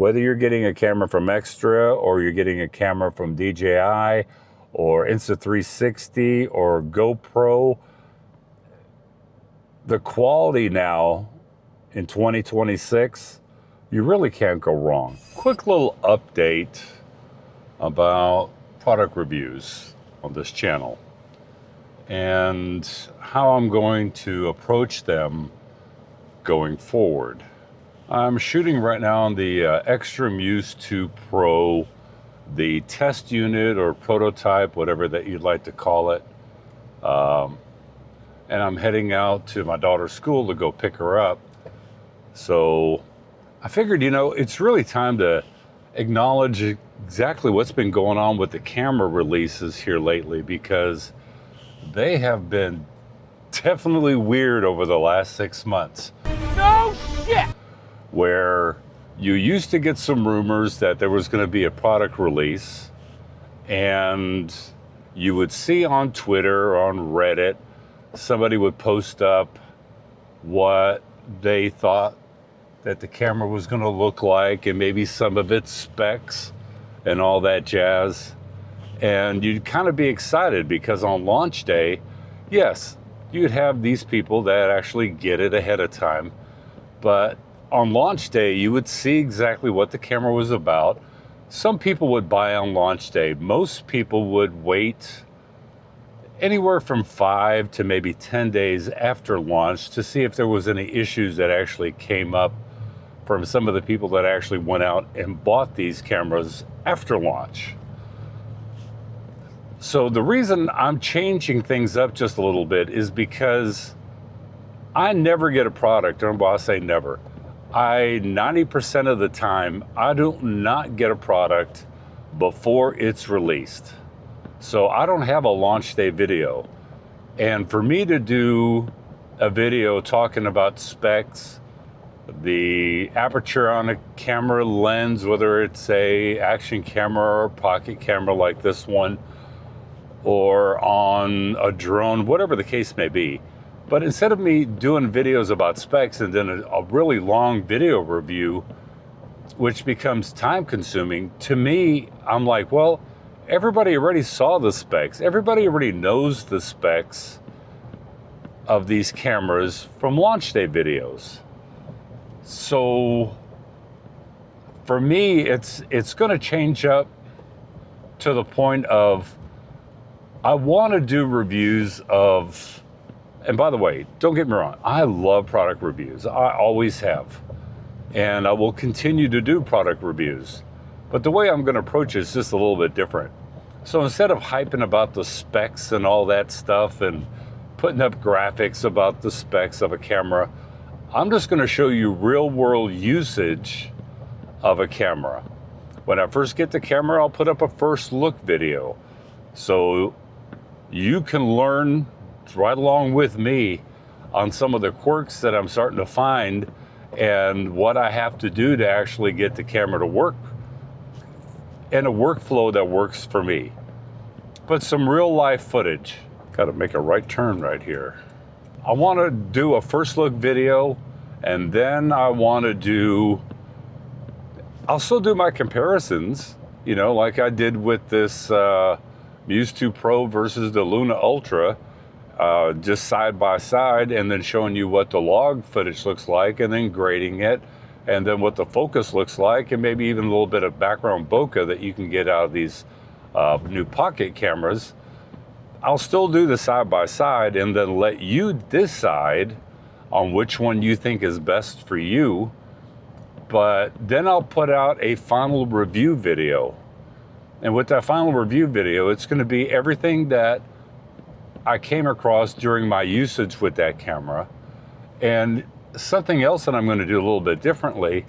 Whether you're getting a camera from Extra or you're getting a camera from DJI or Insta360 or GoPro, the quality now in 2026, you really can't go wrong. Quick little update about product reviews on this channel and how I'm going to approach them going forward. I'm shooting right now on the Extra Muse 2 Pro, the test unit or prototype, whatever that you'd like to call it. And I'm heading out to my daughter's school to go pick her up. So I figured, it's really time to acknowledge exactly what's been going on with the camera releases here lately, because they have been definitely weird over the last 6 months. No shit! Where you used to get some rumors that there was going to be a product release, and you would see on Twitter or on Reddit, somebody would post up what they thought that the camera was going to look like and maybe some of its specs and all that jazz. And you'd kind of be excited because on launch day, yes, you'd have these people that actually get it ahead of time. But on launch day, you would see exactly what the camera was about. Some people would buy on launch day. Most people would wait anywhere from 5 to maybe 10 days after launch to see if there was any issues that actually came up from some of the people that actually went out and bought these cameras after launch. So the reason I'm changing things up just a little bit is because I never get a product, or I say never. 90% of the time, I do not get a product before it's released. So I don't have a launch day video. And for me to do a video talking about specs, the aperture on a camera lens, whether it's a action camera or pocket camera like this one, or on a drone, whatever the case may be. But instead of me doing videos about specs and then a really long video review, which becomes time consuming, to me, I'm like, well, everybody already saw the specs. Everybody already knows the specs of these cameras from launch day videos. So for me, it's going to change up to the point of I want to do reviews of, and by the way, don't get me wrong, I love product reviews. I always have. And I will continue to do product reviews. But the way I'm going to approach it is just a little bit different. So instead of hyping about the specs and all that stuff and putting up graphics about the specs of a camera, I'm just going to show you real world usage of a camera. When I first get the camera, I'll put up a first look video. So you can learn right along with me on some of the quirks that I'm starting to find and what I have to do to actually get the camera to work and a workflow that works for me. But some real life footage. Got to make a right turn right here. I want to do a first look video, and then I'll still do my comparisons, like I did with this Muse 2 Pro versus the Luna Ultra, just side by side, and then showing you what the log footage looks like, and then grading it, and then what the focus looks like, and maybe even a little bit of background bokeh that you can get out of these new pocket cameras. I'll still do the side by side and then let you decide on which one you think is best for you. But then I'll put out a final review video. And with that final review video, it's going to be everything that I came across during my usage with that camera. And something else that I'm going to do a little bit differently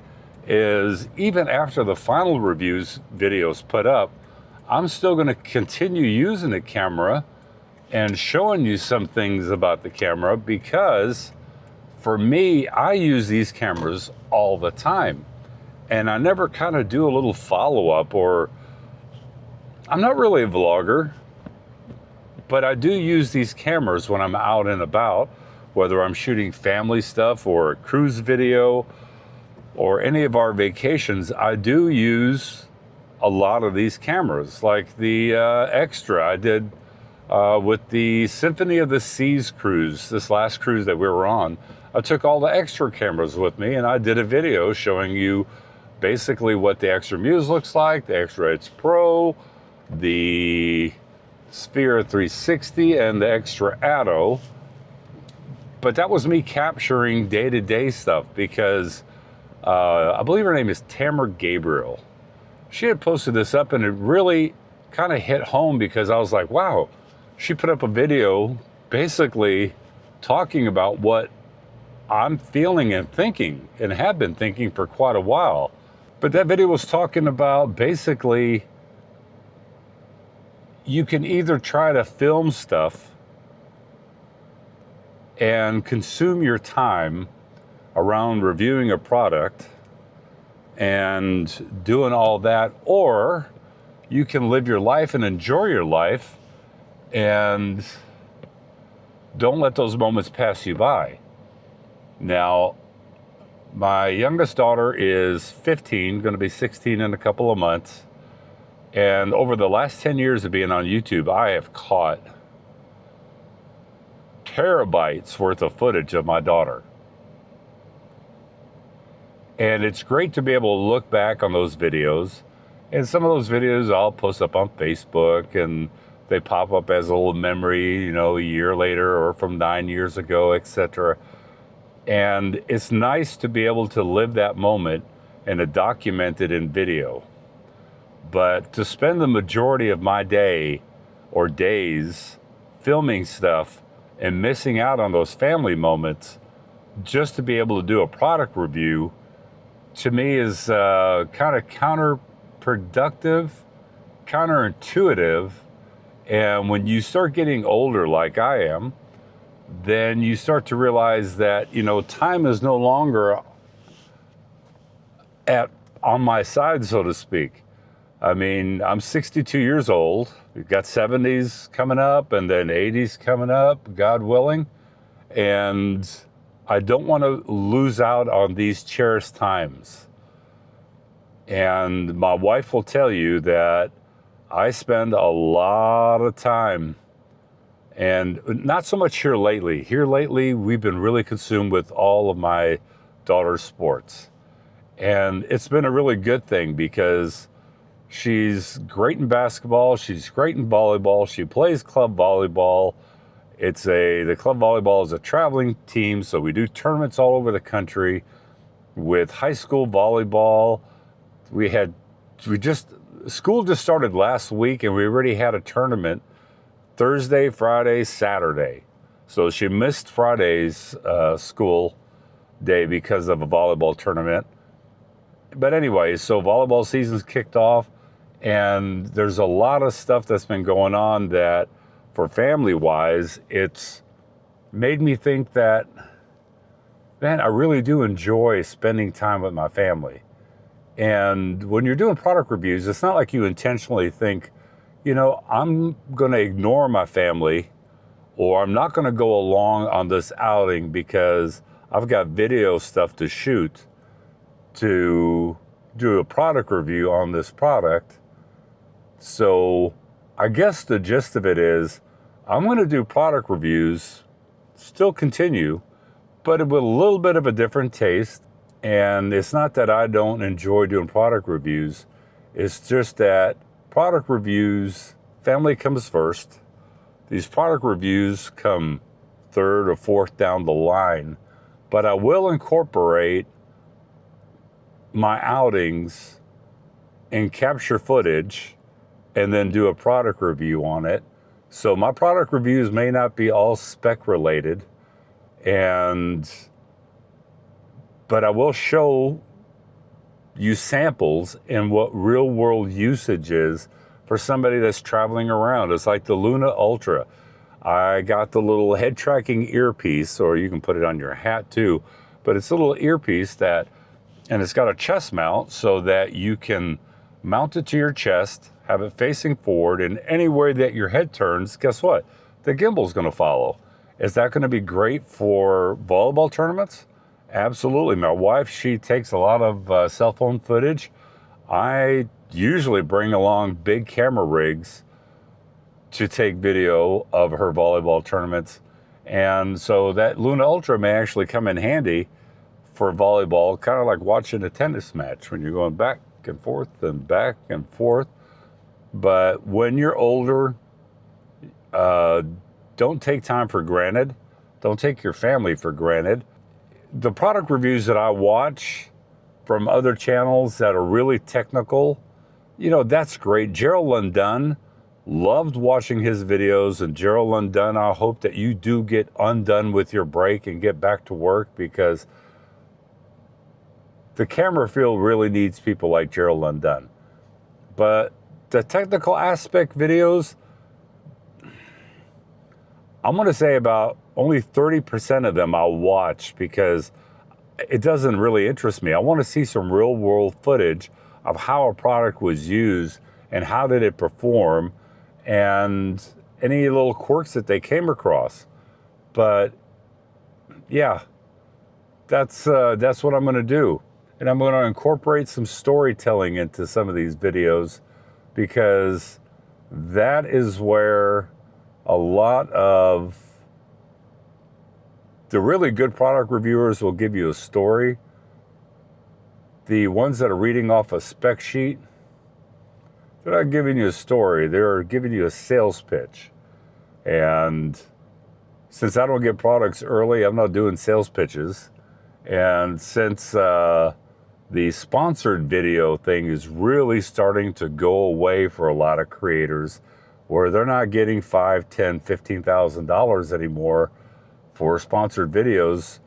is even after the final reviews videos put up, I'm still going to continue using the camera and showing you some things about the camera, because for me, I use these cameras all the time. And I never kind of do a little follow-up, or I'm not really a vlogger, but I do use these cameras when I'm out and about, whether I'm shooting family stuff or a cruise video, or any of our vacations, I do use a lot of these cameras, like the Extra I did with the Symphony of the Seas cruise, this last cruise that we were on. I took all the Extra cameras with me and I did a video showing you basically what the Extra Muse looks like, the Extra H Pro, the Sphere 360, and the Extra Atto. But that was me capturing day-to-day stuff because I believe her name is Tamara Gabriel. She had posted this up and it really kind of hit home because I was like, wow, she put up a video basically talking about what I'm feeling and thinking and have been thinking for quite a while. But that video was talking about basically you can either try to film stuff and consume your time around reviewing a product and doing all that, or you can live your life and enjoy your life and don't let those moments pass you by. Now, my youngest daughter is 15, going to be 16 in a couple of months. And over the last 10 years of being on YouTube, I have caught terabytes worth of footage of my daughter. And it's great to be able to look back on those videos. And some of those videos I'll post up on Facebook and they pop up as a little memory, you know, a year later or from 9 years ago, etc. And it's nice to be able to live that moment and to document it in video. But to spend the majority of my day or days filming stuff and missing out on those family moments just to be able to do a product review, to me is kind of counterproductive, counterintuitive. And when you start getting older like I am, then you start to realize that, you know, time is no longer on my side, so to speak. I mean, I'm 62 years old. We've got 70s coming up and then 80s coming up, God willing. And I don't want to lose out on these cherished times. And my wife will tell you that I spend a lot of time, and not so much here lately. Here lately, we've been really consumed with all of my daughter's sports. And it's been a really good thing because she's great in basketball, she's great in volleyball, she plays club volleyball. The club volleyball is a traveling team, so we do tournaments all over the country with high school volleyball. School just started last week and we already had a tournament Thursday, Friday, Saturday. So she missed Friday's school day because of a volleyball tournament. But anyway, so volleyball season's kicked off and there's a lot of stuff that's been going on that for family-wise, it's made me think that, man, I really do enjoy spending time with my family. And when you're doing product reviews, it's not like you intentionally think, you know, I'm going to ignore my family or I'm not going to go along on this outing because I've got video stuff to shoot to do a product review on this product. So I guess the gist of it is I'm going to do product reviews, still continue, but with a little bit of a different taste. And it's not that I don't enjoy doing product reviews. It's just that product reviews, family comes first. These product reviews come third or fourth down the line. But I will incorporate my outings and capture footage and then do a product review on it. So my product reviews may not be all spec related, but I will show you samples and what real world usage is for somebody that's traveling around. It's like the Luna Ultra. I got the little head tracking earpiece, or you can put it on your hat too, but it's a little earpiece and it's got a chest mount so that you can mount it to your chest, have it facing forward, and anywhere that your head turns, guess what? The gimbal's gonna follow. Is that gonna be great for volleyball tournaments? Absolutely. My wife, she takes a lot of cell phone footage. I usually bring along big camera rigs to take video of her volleyball tournaments. And so that Luna Ultra may actually come in handy for volleyball, kind of like watching a tennis match when you're going back and forth and back and forth. But when you're older, don't take time for granted. Don't take your family for granted. The product reviews that I watch from other channels that are really technical, you know, that's great. Gerald Lundun, loved watching his videos. And Gerald Lundun, I hope that you do get undone with your break and get back to work, because the camera field really needs people like Gerald Lundun. But the technical aspect videos, I'm going to say about only 30% of them I'll watch, because it doesn't really interest me. I want to see some real world footage of how a product was used and how did it perform and any little quirks that they came across. But yeah, that's what I'm going to do. And I'm going to incorporate some storytelling into some of these videos, because that is where a lot of the really good product reviewers will give you a story. The ones that are reading off a spec sheet, they're not giving you a story, they're giving you a sales pitch. And since I don't get products early, I'm not doing sales pitches. And since the sponsored video thing is really starting to go away for a lot of creators, where they're not getting $5,000, $10,000, $15,000 anymore for sponsored videos,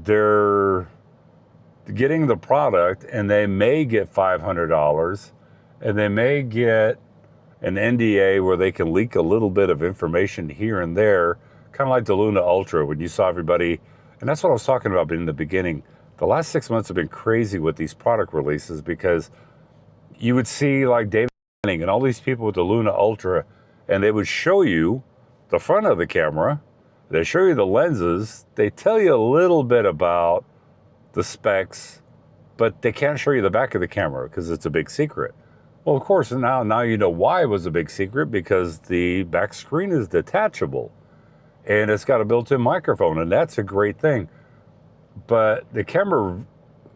they're getting the product and they may get $500 and they may get an NDA where they can leak a little bit of information here and there, kind of like the Luna Ultra when you saw everybody. And that's what I was talking about in the beginning. The last 6 months have been crazy with these product releases, because you would see like David and all these people with the Luna Ultra, and they would show you the front of the camera, they show you the lenses, they tell you a little bit about the specs, but they can't show you the back of the camera because it's a big secret. Well, of course, now you know why it was a big secret, because the back screen is detachable and it's got a built-in microphone, and that's a great thing. But the camera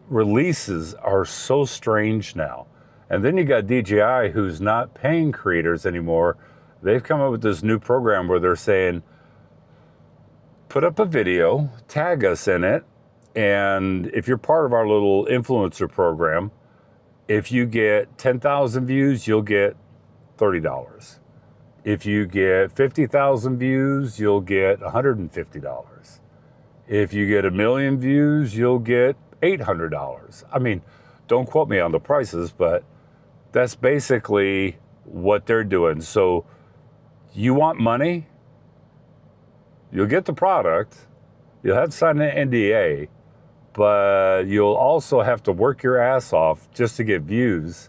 releases are so strange now. And then you got DJI, who's not paying creators anymore. They've come up with this new program where they're saying, put up a video, tag us in it, and if you're part of our little influencer program, if you get 10,000 views, you'll get $30. If you get 50,000 views, you'll get $150. If you get 1 million views, you'll get $800. I mean, don't quote me on the prices, but that's basically what they're doing. So you want money, you'll get the product, you'll have to sign an NDA, but you'll also have to work your ass off just to get views,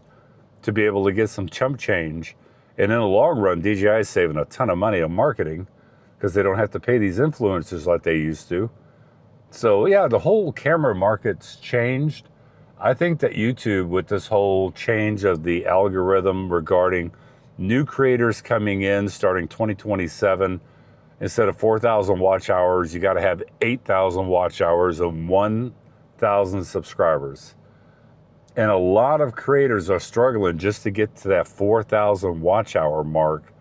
to be able to get some chump change. And in the long run, DJI is saving a ton of money on marketing, because they don't have to pay these influencers like they used to. So yeah, the whole camera market's changed. I think that YouTube, with this whole change of the algorithm regarding new creators coming in starting 2027, instead of 4,000 watch hours, you got to have 8,000 watch hours and 1,000 subscribers. And a lot of creators are struggling just to get to that 4,000 watch hour mark,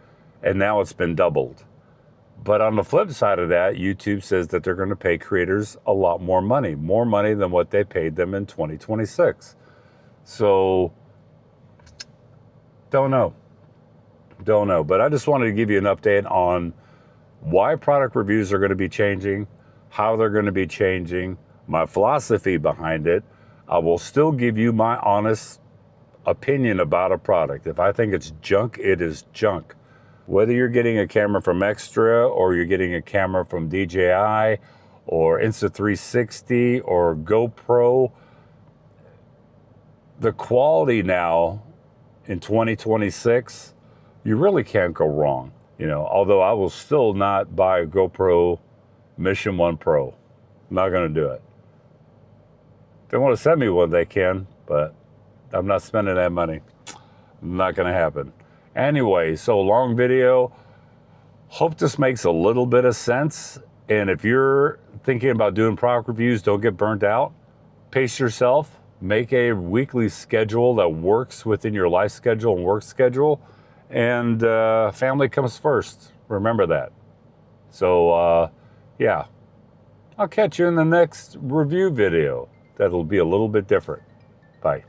and now it's been doubled. But on the flip side of that, YouTube says that they're going to pay creators a lot more money than what they paid them in 2026. So, don't know. But I just wanted to give you an update on why product reviews are going to be changing, how they're going to be changing, my philosophy behind it. I will still give you my honest opinion about a product. If I think it's junk, it is junk. Whether you're getting a camera from Extra, or you're getting a camera from DJI, or Insta360, or GoPro, the quality now in 2026, you really can't go wrong. You know, although I will still not buy a GoPro Mission 1 Pro. I'm not going to do it. If they want to send me one, they can, but I'm not spending that money. Not going to happen. Anyway, so long video. Hope this makes a little bit of sense. And if you're thinking about doing product reviews, don't get burnt out. Pace yourself. Make a weekly schedule that works within your life schedule and work schedule. And family comes first. Remember that. So, yeah. I'll catch you in the next review video. That'll be a little bit different. Bye.